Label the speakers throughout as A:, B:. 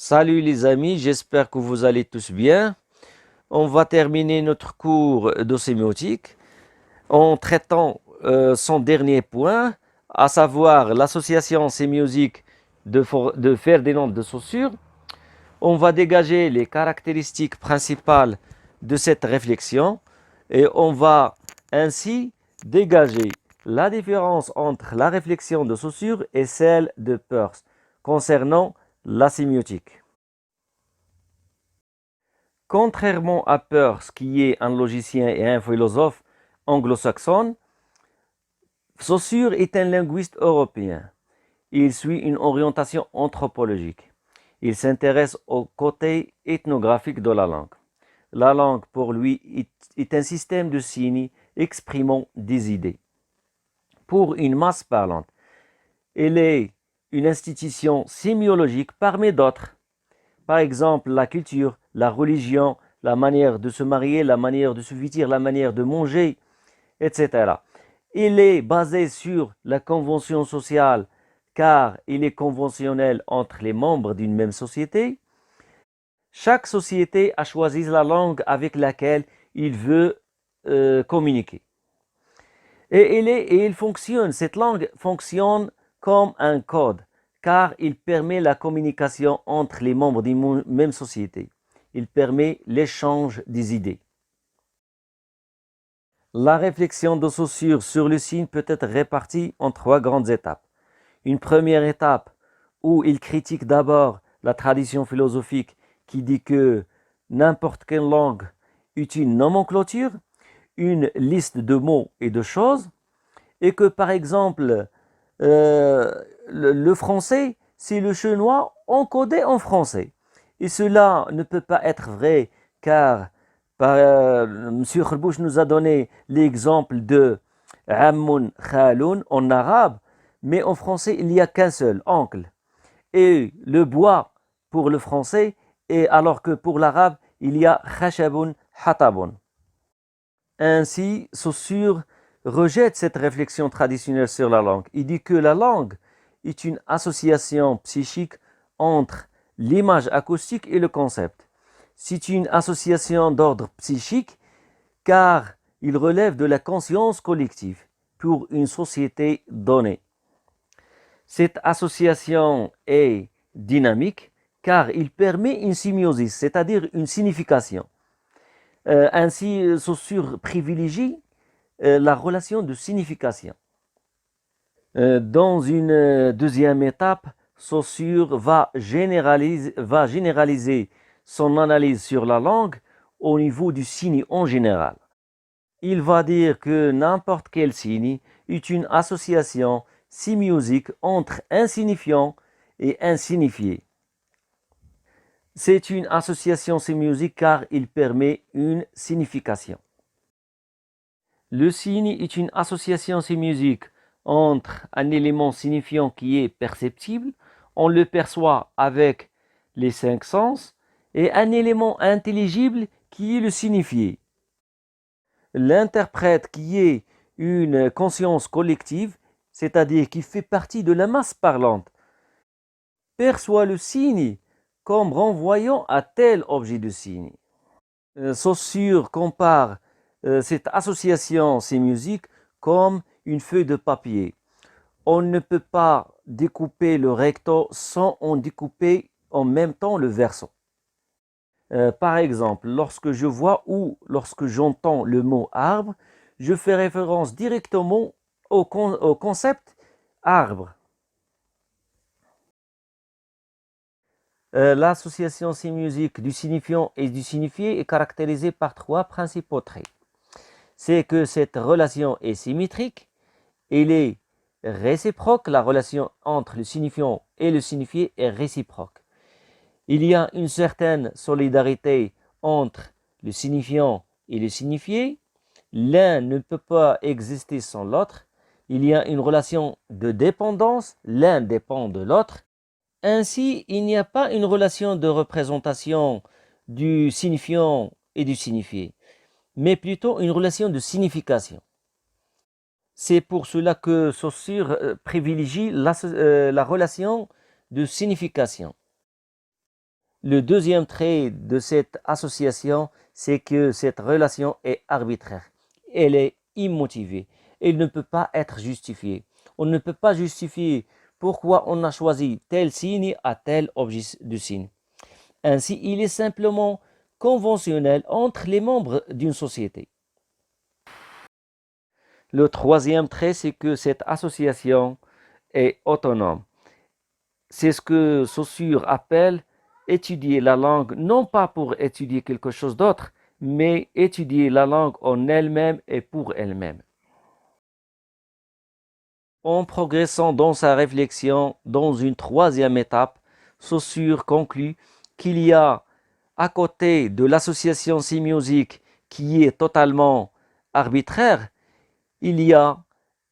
A: Salut les amis, j'espère que vous allez tous bien. On va terminer notre cours de sémiotique en traitant son dernier point, à savoir l'association sémiotique de Ferdinand de Saussure. On va dégager les caractéristiques principales de cette réflexion et on va ainsi dégager la différence entre la réflexion de Saussure et celle de Peirce concernant la sémiotique. Contrairement à Peirce, qui est un logicien et un philosophe anglo-saxon, Saussure est un linguiste européen. Il suit une orientation anthropologique. Il s'intéresse au côté ethnographique de la langue. La langue, pour lui, est un système de signes exprimant des idées. Pour une masse parlante, elle est une institution sémiologique parmi d'autres. Par exemple, la culture, la religion, la manière de se marier, la manière de se vêtir, la manière de manger, etc. Il est basé sur la convention sociale car il est conventionnel entre les membres d'une même société. Chaque société a choisi la langue avec laquelle il veut communiquer. Et il fonctionne, cette langue fonctionne comme un code car il permet la communication entre les membres d'une même société. Il permet l'échange des idées. La réflexion de Saussure sur le signe peut être répartie en trois grandes étapes. Une première étape où il critique d'abord la tradition philosophique qui dit que n'importe quelle langue est une nomenclature, une liste de mots et de choses, et que par exemple le français, c'est le chinois encodé en français. Et cela ne peut pas être vrai car M. Khrbouch nous a donné l'exemple de Ammun Khaloun en arabe, mais en français il n'y a qu'un seul, oncle. Et le bois pour le français, et alors que pour l'arabe il y a Khashabun Hatabun. Ainsi, Saussure rejette cette réflexion traditionnelle sur la langue. Il dit que la langue est une association psychique entre l'image acoustique et le concept. C'est une association d'ordre psychique car il relève de la conscience collective pour une société donnée. Cette association est dynamique car il permet une sémiosis, c'est-à-dire une signification. Ainsi, Saussure privilégie la relation de signification. Dans une deuxième étape, Saussure va généraliser son analyse sur la langue au niveau du signe en général. Il va dire que n'importe quel signe est une association sémiosique entre un signifiant et un signifié. C'est une association sémiosique car il permet une signification. Le signe est une association sémiosique entre un élément signifiant qui est perceptible, on le perçoit avec les cinq sens, et un élément intelligible qui est le signifié. L'interprète qui est une conscience collective, c'est-à-dire qui fait partie de la masse parlante, perçoit le signe comme renvoyant à tel objet de signe. Saussure compare cette association sémiosique comme une feuille de papier. On ne peut pas découper le recto sans en découper en même temps le verso. Par exemple, lorsque je vois ou lorsque j'entends le mot arbre, je fais référence directement au concept arbre. L'association sémiotique du signifiant et du signifié est caractérisée par trois principaux traits. C'est que cette relation est symétrique, elle est réciproque, la relation entre le signifiant et le signifié est réciproque. Il y a une certaine solidarité entre le signifiant et le signifié. L'un ne peut pas exister sans l'autre. Il y a une relation de dépendance, l'un dépend de l'autre. Ainsi, il n'y a pas une relation de représentation du signifiant et du signifié, mais plutôt une relation de signification. C'est pour cela que Saussure privilégie la relation de signification. Le deuxième trait de cette association, c'est que cette relation est arbitraire. Elle est immotivée. Elle ne peut pas être justifiée. On ne peut pas justifier pourquoi on a choisi tel signe à tel objet de signe. Ainsi, il est simplement conventionnel entre les membres d'une société. Le troisième trait, c'est que cette association est autonome. C'est ce que Saussure appelle étudier la langue, non pas pour étudier quelque chose d'autre, mais étudier la langue en elle-même et pour elle-même. En progressant dans sa réflexion, dans une troisième étape, Saussure conclut qu'il y a, à côté de l'association sémiotique qui est totalement arbitraire, il y a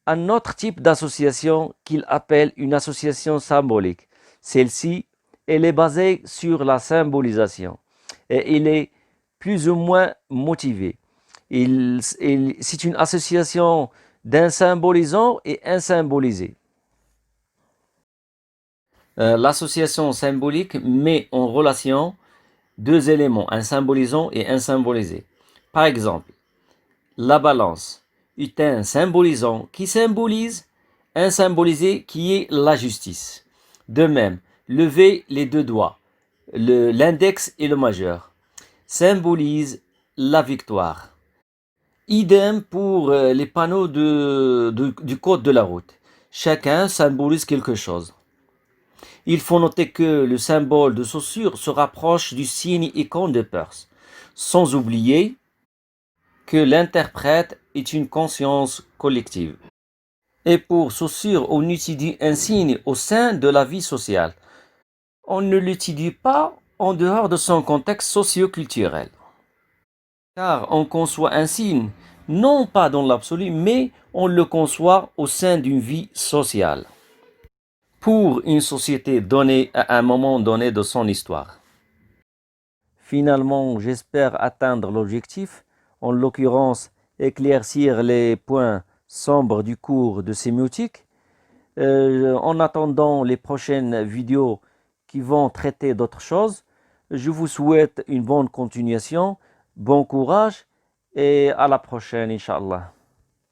A: un autre type d'association qu'il appelle une association symbolique. Celle-ci, elle est basée sur la symbolisation et il est plus ou moins motivé. C'est une association d'un symbolisant et un symbolisé. L'association symbolique met en relation deux éléments, un symbolisant et un symbolisé. Par exemple, la balance est un symbolisant qui symbolise un symbolisé qui est la justice. De même, lever les deux doigts, l'index et le majeur, symbolise la victoire. Idem pour les panneaux du code de la route. Chacun symbolise quelque chose. Il faut noter que le symbole de Saussure se rapproche du signe icône de Peirce, sans oublier que l'interprète est une conscience collective. Et pour Saussure, on étudie un signe au sein de la vie sociale. On ne l'étudie pas en dehors de son contexte socio-culturel. Car on conçoit un signe, non pas dans l'absolu, mais on le conçoit au sein d'une vie sociale. Pour une société donnée à un moment donné de son histoire. Finalement, j'espère atteindre l'objectif, en l'occurrence éclaircir les points sombres du cours de sémiotique. En attendant les prochaines vidéos qui vont traiter d'autres choses, je vous souhaite une bonne continuation, bon courage et à la prochaine, Inch'Allah.